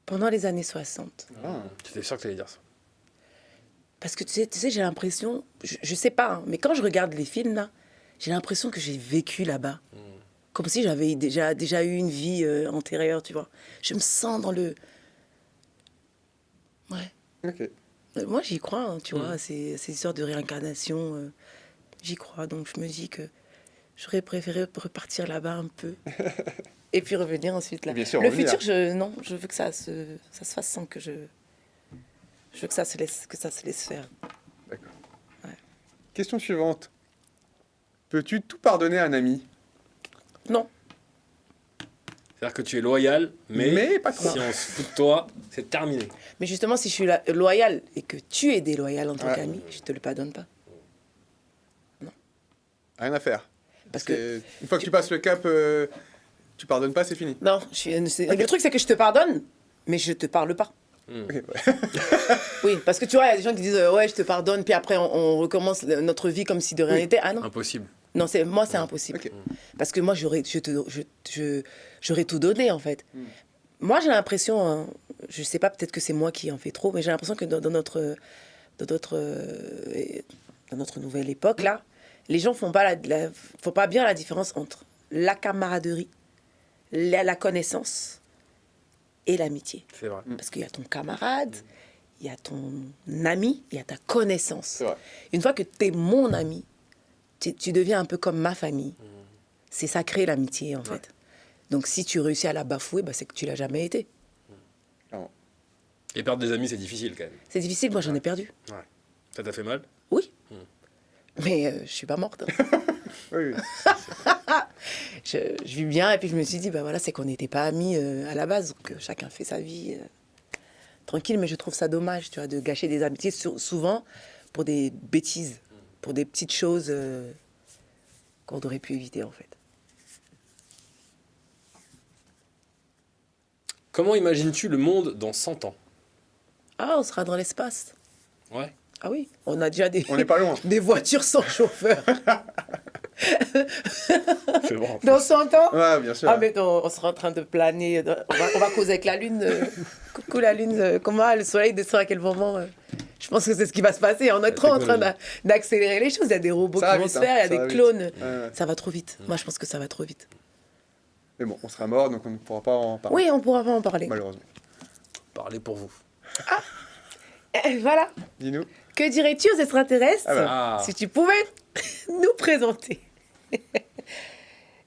pendant les années 60. J'étais sûr que tu allais dire ça. Parce que tu sais j'ai l'impression, je sais pas, hein, mais quand je regarde les films là, j'ai l'impression que j'ai vécu là-bas. Comme si j'avais déjà eu une vie antérieure, tu vois. Je me sens dans le... Ouais. Ok. Moi, j'y crois, hein, tu vois, ces histoires de réincarnation, j'y crois. Donc, je me dis que j'aurais préféré repartir là-bas un peu. Et puis revenir ensuite là. Et bien sûr, Le revenir. futur, non, je veux que ça se fasse sans que je... Je veux que ça se laisse faire. Question suivante. Peux-tu tout pardonner à un ami? Non. C'est-à-dire que tu es loyal, mais pas trop. si on se fout de toi, c'est terminé. Mais justement, si je suis loyale et que tu es déloyale en tant Ouais. qu'ami, je te le pardonne pas. Rien à faire. Parce que... Une fois que tu passes le cap, tu pardonnes pas, c'est fini. Non, le truc, c'est que je te pardonne, mais je te parle pas. Ok, ouais. Oui, parce que tu vois, il y a des gens qui disent ouais, je te pardonne, puis après on recommence notre vie comme si de rien n'était. Ah non, Impossible. non, c'est impossible. Ok. Parce que moi j'aurais tout donné en fait. Moi j'ai l'impression, hein, je sais pas, peut-être que c'est moi qui en fais trop, mais j'ai l'impression que dans notre nouvelle époque là, les gens font pas font pas bien la différence entre la camaraderie, la connaissance et l'amitié. C'est vrai. Parce qu'il y a ton camarade, il y a ton ami, il y a ta connaissance. C'est vrai. Une fois que tu es mon ami, tu deviens un peu comme ma famille. C'est sacré l'amitié, en fait. Donc si tu réussis à la bafouer, bah, c'est que tu l'as jamais été. Clairement. Et perdre des amis, c'est difficile quand même. C'est difficile, moi j'en ai perdu. Ça t'a fait mal? Oui. Mais je suis pas morte. Oui, oui. Je vis bien et puis je me suis dit, bah voilà, c'est qu'on n'était pas amis à la base, donc chacun fait sa vie tranquille, mais je trouve ça dommage, tu vois, de gâcher des amitiés souvent pour des bêtises, pour des petites choses qu'on aurait pu éviter en fait. Comment imagines-tu le monde dans 100 ans? Ah, on sera dans l'espace. Ouais. Ah oui, on a déjà On n'est pas loin. des voitures sans chauffeur. C'est bon. Dans 100 ans. Ouais, bien sûr. Ah, mais on sera en train de planer. On va causer avec la Lune. Coucou la Lune, comment le soleil descend à quel moment je pense que c'est ce qui va se passer. On est trop en train d'accélérer les choses. Il y a des robots Ça va qui vont vite, se faire, il y a ça va des vite. clones. Ouais. Ça va trop vite. Moi, je pense que ça va trop vite. Mais bon, on sera mort, donc on ne pourra pas en parler. Oui, on pourra pas en parler. Malheureusement. Parlez pour vous. Voilà. Dis-nous. Que dirais-tu aux extraterrestres Ah. si tu pouvais nous présenter?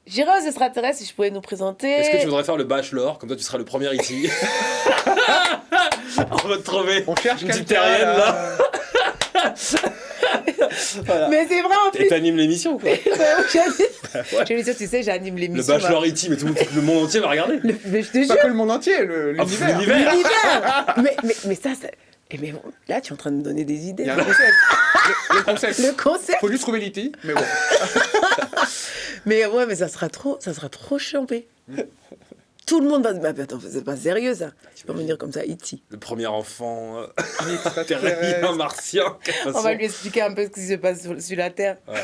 J'irais aux extraterrestres si je pouvais nous présenter. Est-ce que tu voudrais faire le bachelor? Comme toi, tu seras le premier ici. On va te trouver On cherche une petite quelqu'un, terrienne là. Voilà. Mais c'est vrai en Et plus. t'animes l'émission quoi. Je vais dire, tu sais, j'anime Le l'émission. bachelor E.T. mais tout le monde entier va regarder. Mais je te jure. Pas que le monde entier, Ah, l'univers. l'univers. L'univers. mais ça. Eh mais bon, là, tu es en train de me donner des idées. Il y a un concept. Le concept. Le concept. Faut juste trouver l'IT, mais bon. Mais ouais, mais ça sera trop champé. Tout le monde va. Mais attends, c'est pas sérieux ça. Tu peux me dire comme ça, E.T. Le premier enfant Extraterrestre. terrien martien. Quelle On façon. va lui expliquer un peu ce qui se passe sur la Terre. Ouais.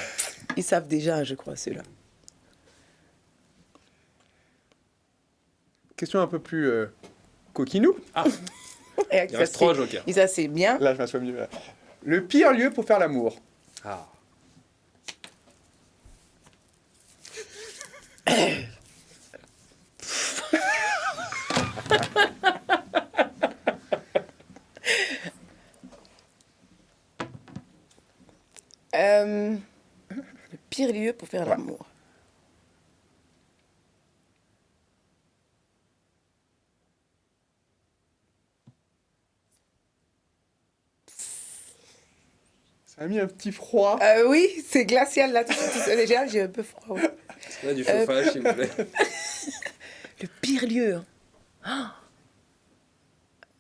Ils savent déjà, je crois, ceux-là. Question un peu plus coquinou. Et Il reste 3 jokers. Et ça, c'est bien. Là, je m'assois mieux. Là. Le pire lieu pour faire l'amour. Ah. Le pire lieu pour faire l'amour. Ça a mis un petit froid. Oui, c'est glacial là. Tout déjà, j'ai un peu froid. Ouais. Là, du chauffage, s'il vous plaît. Le pire lieu. Hein. Ah.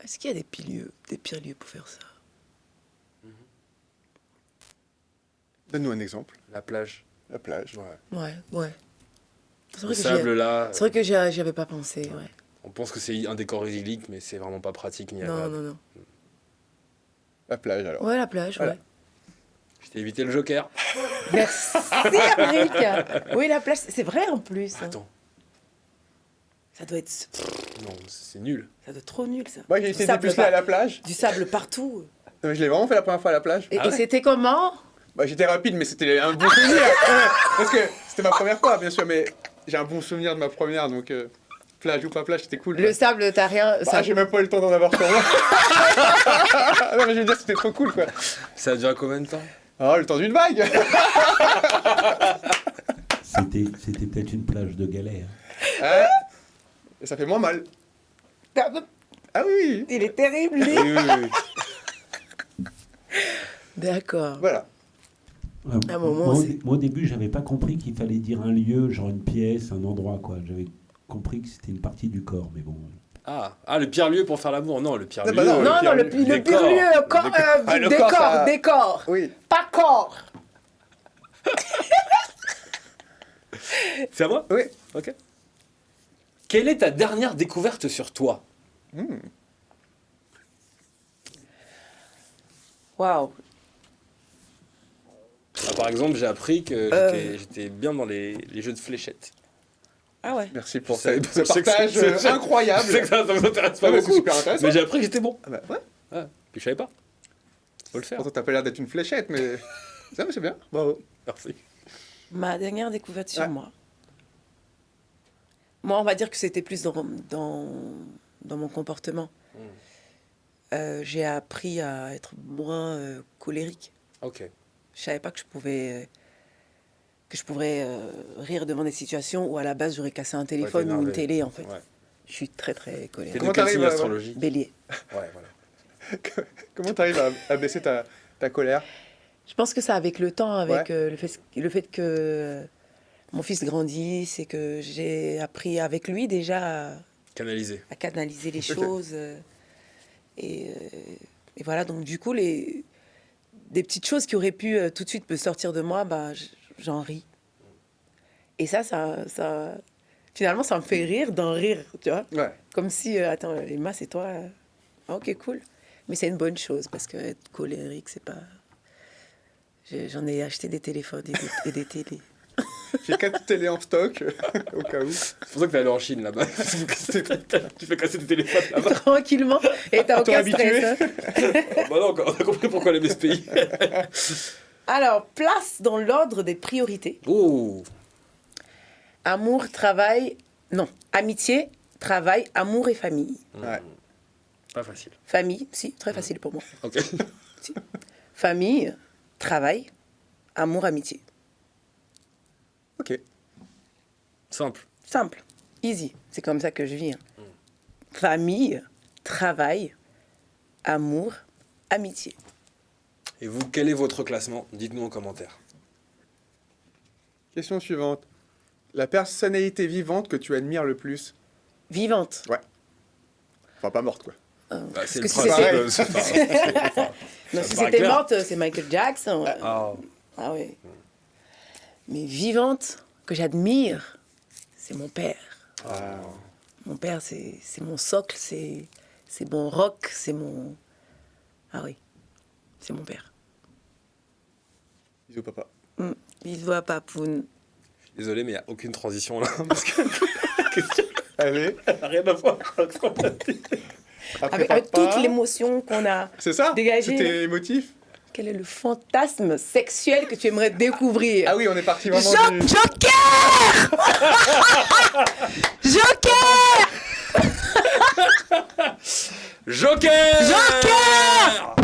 Est-ce qu'il y a des pires lieux pour faire ça? Donne-nous un exemple. La plage. La plage. Ouais. Ouais. C'est Le sable là. C'est vrai que j'y avais pas pensé. Ouais. On pense que c'est un décor idyllique, mais c'est vraiment pas pratique ni Non, agréable. non. La plage, alors. Ouais, la plage, Voilà. ouais. Je t'ai évité le joker. Merci, Amérique. Oui, la plage, c'est vrai en plus. Hein. Attends, Ça doit être non, c'est nul. trop nul, ça. Moi, j'ai Du essayé de sable dépuceler à la plage. Du sable partout. Non, mais je l'ai vraiment fait la première fois à la plage. Et, Ah et ouais c'était comment? Bah, j'étais rapide, mais c'était un bon souvenir. Ouais, parce que c'était ma première fois, bien sûr, mais j'ai un bon souvenir de ma première, donc plage ou pas plage, c'était cool. Le sable, t'as rien. Bah, j'ai même pas eu le temps d'en avoir sur moi. Non, mais je veux dire, c'était trop cool, quoi. Ça a duré combien de temps? Oh, le temps d'une vague. C'était peut-être une plage de galère. Et ça fait moins mal. Ah oui, Il est terrible, lui. oui, oui. D'accord. Voilà. À un moment, moi, c'est- au début, j'avais pas compris qu'il fallait dire un lieu, genre une pièce, un endroit, quoi. J'avais compris que c'était une partie du corps, mais bon. Ah, le pire lieu pour faire l'amour. Non, le pire Ah lieu. bah non, Non, non, le décor. pire lieu, Le corps, décor. Ah, le corps, ça- décor. Oui. Pas corps. C'est à moi? Oui. Ok. Quelle est ta dernière découverte sur toi? Waouh. Ah, par exemple, j'ai appris que j'étais bien dans les jeux de fléchettes. Ah ouais. Merci pour Je sais- ce je sais que partage c'est- incroyable. Je sais que ça vous intéresse pas Ah, mais c'est beaucoup, super intéressant. mais j'ai appris que j'étais bon. Ah bah, ouais. Ouais. Puis je savais pas. Faut le faire. Pourtant, t'as pas l'air d'être une fléchette, mais. Ça, mais c'est bien. Bravo. Merci. Ma dernière découverte sur Ouais. moi. Moi, on va dire que c'était plus dans mon comportement. J'ai appris à être moins colérique. Ok. Je savais pas que je pourrais rire devant des situations où à la base j'aurais cassé un téléphone ou une t'énerver. télé en fait. Ouais. Je suis très, très T'es colérique. de Comment quel t'arrives signe à- astrologique? Bélier. Ouais, voilà. Comment tu arrives à baisser ta colère? Je pense que ça, avec le temps, avec Ouais. le fait que mon fils grandisse et que j'ai appris avec lui déjà Canalisé. à canaliser les Ok. choses. Et, euh, et voilà, donc du coup, des petites choses qui auraient pu tout de suite me sortir de moi, bah, j'en ris. Et ça, finalement, ça me fait rire d'en rire, tu vois. Ouais. Comme si, attends, Emma, c'est toi. Ah, ok, cool. Mais c'est une bonne chose parce que être colérique, c'est pas. J'en ai acheté des téléphones et des télés. J'ai 4 télés en stock, au cas où. C'est pour ça que t'es allé en Chine là-bas. Tu fais casser tes téléphones là-bas. Tranquillement. Et t'as aucun habitué. stress. Hein. Bah non, on a compris pourquoi elle aimait ce pays. Alors, place dans l'ordre des priorités. Oh, Amour, travail. Non, amitié, travail, amour et famille. Ouais. pas facile. Famille, si, très facile pour moi. Ok. Famille, travail, amour, amitié. Ok. Simple. Simple, easy. C'est comme ça que je vis. Hein. Famille, travail, amour, amitié. Et vous, quel est votre classement? Dites-nous en commentaire. Question suivante. La personnalité vivante que tu admires le plus? Vivante. Enfin, pas morte, quoi. Bah, c'est que le si principe. c'était- Non, Ça si paraît c'était clair. morte, c'est Michael Jackson. Ah, Ah oui. Mais vivante, que j'admire, c'est mon père. Ah. Mon père, c'est mon socle, c'est mon rock, c'est mon... Ah oui, c'est mon père. Bisous, papa. Bisous à Papoun. désolé, mais il n'y a aucune transition là. Parce que Allez, ça n'a rien à voir avec ce qu'on a dit. après Avec papa. toute l'émotion qu'on a. C'est ça? Dégagé. C'était émotif? Quel est le fantasme sexuel que tu aimerais découvrir? Ah oui, on est parti vraiment du... Joker Joker Joker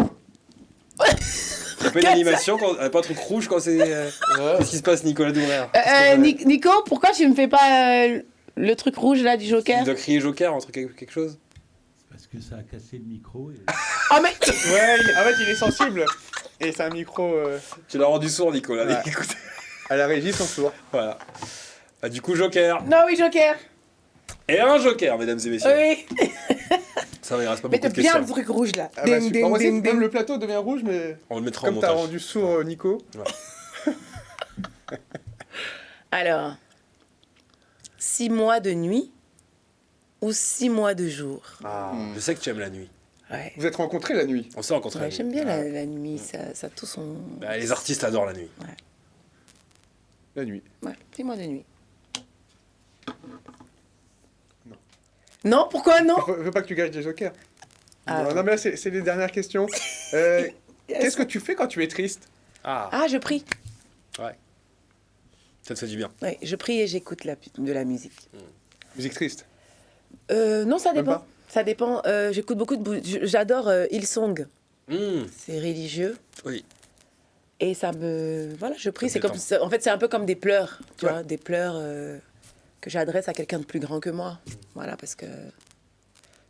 pas une animation, pas un truc rouge quand c'est. Qu'est-ce qui se passe, Nicolas Doumer? Nico, pourquoi tu me fais pas le truc rouge là du Joker? Tu dois crier Joker, un truc quelque chose? Parce que ça a cassé le micro. Et... Oh mais... Ouais, en fait, il est sensible. Et c'est un micro... Tu l'as rendu sourd, Nicolas. Ouais. Écoute, à la régie, sans sourd. voilà. Bah, du coup, Joker. Non, oui, Joker. Et un Joker, mesdames et messieurs. Oui. Ça va, il reste pas Mets beaucoup de bien questions. le truc rouge là. Ah bah, Ding, super. Moi aussi, ding, même ding. le plateau devient rouge, mais... On le mettra en Comme t'as montage. rendu sourd Nico. Alors, 6 mois de nuit ou 6 mois de jour? Ah, je sais que tu aimes la nuit. Ouais. Vous êtes rencontrés la nuit? On s'est rencontrés. Ouais, la j'aime nuit. bien la nuit, ça a tout son... Bah, les artistes adorent la nuit. La nuit. Ouais, 6 mois de nuit. Non. Non, pourquoi non? Je veux pas que tu gâches des jokers. Ah. Non, mais là, c'est les dernières questions. Qu'est-ce que tu fais quand tu es triste? Ah, Ah, je prie. ça te fait du bien. Ouais, je prie et j'écoute de la musique. Musique triste. Non, ça Même dépend. pas Ça dépend. J'écoute beaucoup de... J'adore Hillsong. Mmh, C'est religieux. oui. Et ça me... Voilà, je prie. Ça C'est me comme... détend. En fait, c'est un peu comme des pleurs. Tu Ouais. vois, des pleurs que j'adresse à quelqu'un de plus grand que moi. Voilà, parce que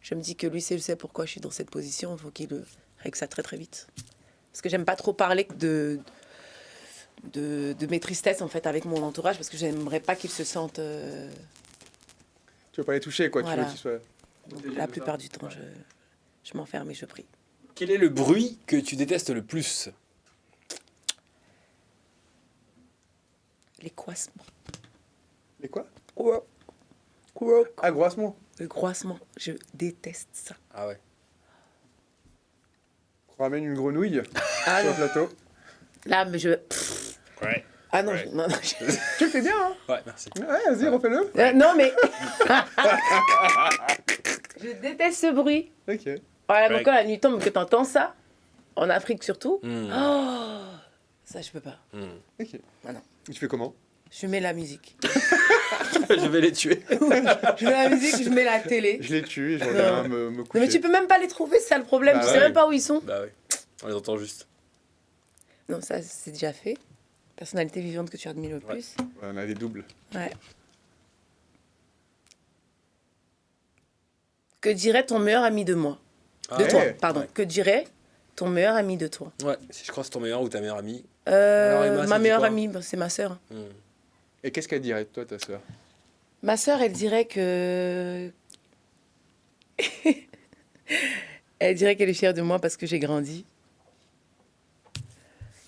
je me dis que lui, s'il sait pourquoi je suis dans cette position, il faut qu'il règle ça très, très vite. Parce que j'aime pas trop parler de mes tristesses, en fait, avec mon entourage, parce que j'aimerais pas qu'ils se sentent... Tu veux pas les toucher, quoi. Voilà. Tu veux qu'ils soient... Donc, la plupart du temps, je m'enferme et je prie. Quel est le bruit que tu détestes le plus? Les croissements. Les quoi? Le Ah, grossement. croissement, je déteste ça. Ah ouais. On ramène une grenouille Ah sur non, le plateau. là, mais je... Ouais. Ah non, Ouais. non, non, Tu le fais bien, hein? Ouais, merci. Ouais, vas-y, refais-le. non, mais... je déteste ce bruit. Ok. Voilà, Ouais. donc quand la nuit tombe, que t'entends ça, en Afrique surtout, Mmh, oh, ça, je peux pas. mmh. Ok. Ah non. Et tu fais comment? Je mets la musique. Je vais les tuer. Je mets la musique, je mets la télé. Je les tue et je reviens me Non, coucher. mais tu peux même pas les trouver, c'est ça le problème. Bah tu sais ouais. même pas où ils sont. Bah oui, on les entend juste. Non, ça, c'est déjà fait. Personnalité vivante que tu admires le plus. Ouais, on a des doubles. Ouais. Que dirait ton meilleur ami de moi? De Ah, toi, ouais. pardon. Ouais. Que dirait ton meilleur ami de toi? Ouais, si je crois que c'est ton meilleur ou ta meilleure amie. Alors, Emma, ça Ma dit meilleure quoi amie, bah, c'est ma sœur. Hmm. Et qu'est-ce qu'elle dirait de toi, ta sœur? Ma sœur, elle dirait que... Elle dirait qu'elle est fière de moi parce que j'ai grandi.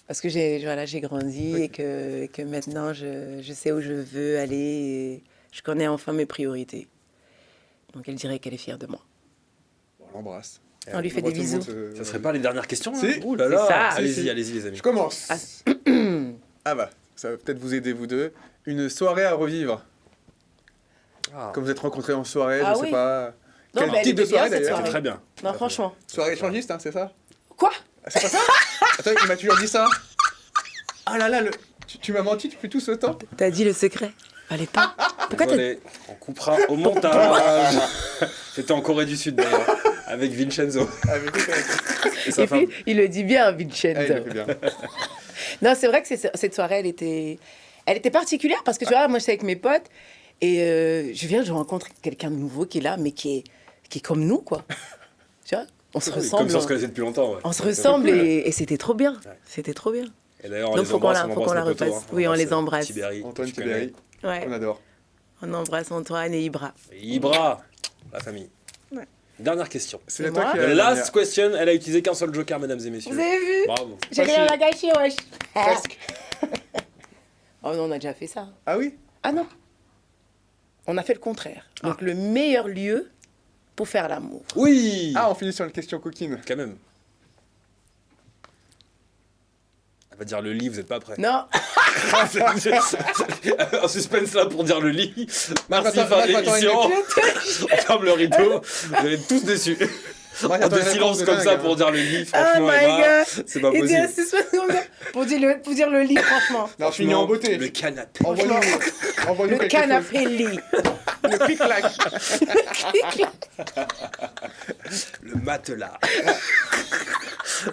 Parce que j'ai grandi Oui. et que maintenant, je sais où je veux aller et je connais enfin mes priorités. Donc, elle dirait qu'elle est fière de moi. Bon, on l'embrasse. On lui fait voit des tout le bisous. monde Ça serait pas les dernières questions Si. là Ouh là C'est là. ça. Allez-y, Si. allez-y les amis. Je commence. Ah. Ah bah, ça va peut-être vous aider, vous deux. Une soirée à revivre. Ah, Comme vous êtes rencontrés en soirée, Ah je sais oui. pas. Non, Quel mais elle type de était bien, soirée cette d'ailleurs? c'est soirée. très bien. Non, franchement. Soirée échangiste, hein, c'est ça? Quoi? Ah, c'est pas ça? Attends, il m'a toujours dit ça. Ah là là, tu m'as menti depuis tout ce temps? T'as dit le secret. Fallait pas. Pourquoi t'as... Désolé, on coupera au montage. C'était en Corée du Sud d'ailleurs, avec Vincenzo Ah, mais écoute, et sa Et femme. puis, il le dit bien, ah, il Vincenzo. le fait bien. Non, c'est vrai que cette soirée, elle était particulière parce que tu vois, moi, j'étais avec mes potes et je rencontre quelqu'un de nouveau qui est là, mais qui est comme nous, quoi. Tu vois, on se Oui, ressemble. Comme si on se connaissait depuis longtemps. Ouais. On se ressemble cool. et c'était trop bien. Ouais. C'était trop bien. Et d'ailleurs, on Donc, les faut qu'on embrasse, la- on faut qu'on embrasse la nos potos, repasse. hein. Oui, on les embrasse, embrasse. Tiberi, Antoine tu connais. Tiberi, Ouais. on adore. On embrasse Antoine et Ibra. Et Ibra, la famille. Ouais. Dernière question. C'est C'est toi moi qui The as la last dernière. question, elle a utilisé qu'un seul joker, mesdames et messieurs. Vous avez vu? Bravo. J'ai Facile. rien à gâcher, wesh. Presque. Oh non, on a déjà fait ça. Ah oui? Ah non. On a fait le contraire. Donc, le meilleur lieu pour faire l'amour. Oui. Ah, on finit sur une question coquine. Quand même. Elle va dire le lit, vous êtes pas prêts. Non. Un suspense là pour dire le lit. Merci, Attends, fin de attends, l'émission. On ferme le rideau. Vous allez être tous déçus. Moi, De j'attends une réponse silence de comme dingue, ça hein. pour dire le lit, Oh franchement, my Emma, god. c'est pas Il dit un possible. suspense comme ça pour dire le lit, franchement. Non, finis en beauté. Le canapé. Envoie-nous Le quelque canapé lit. chose. Le clic-clac. Le matelas.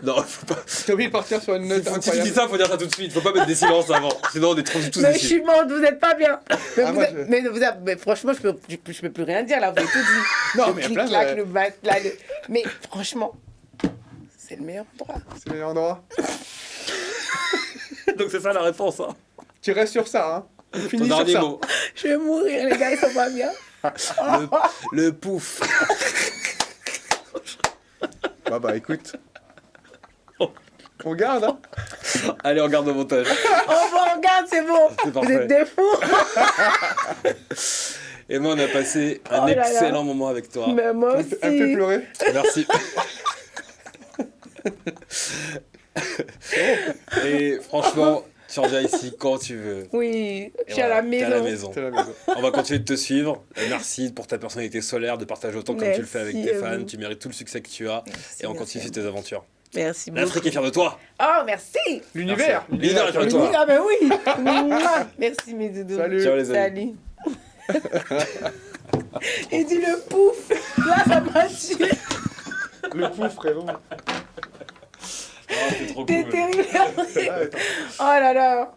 Non, faut pas. T'as oublié de partir sur une note Si tu dis incroyable. ça, faut dire ça tout de suite. Faut pas mettre des silences avant. Sinon, on est tous Mais je déçus. suis morte, vous n'êtes pas bien. Mais, Ah, moi, mais franchement, je peux plus rien dire là, vous avez tout dit. Non, Le mais il y a plein de- clic-clac, le matelas, mais franchement, c'est le meilleur endroit. C'est le meilleur endroit. Donc c'est ça la réponse. Hein. Tu restes sur ça, hein. Ton Finis sur dernier ça. mot. Je vais mourir, les gars, ils sont pas bien. Le pouf. Bah écoute. On garde, hein. Allez, on regarde au montage. On vous regarde, c'est bon. C'est Vous parfait. êtes des fous. Et moi, on a passé un Oh là là. excellent moment avec toi. Mais moi Elle me fait aussi. pleurer. Merci. Et franchement, tu reviens ici quand tu veux. Oui, je Et suis à voilà, la t'es à la maison. maison. C'est la maison. On va continuer de te suivre. Merci pour ta personnalité solaire, de partager autant comme tu le fais avec Merci tes à fans. vous. Tu mérites tout le succès que tu as. Merci, Et on merci continue à sur tes aventures. Merci beaucoup. L'Afrique est fière de toi. Oh, merci. L'univers. Merci. L'univers est fier de toi. Ah ben oui. Mouah. Merci mes doudous. Salut. Ciao les amis. Salut. Il dit le pouf. Là, ça m'a tué. Le pouf, frérot. Ah, c'est trop T'es cool. terrible. Ah, attends. Oh là là.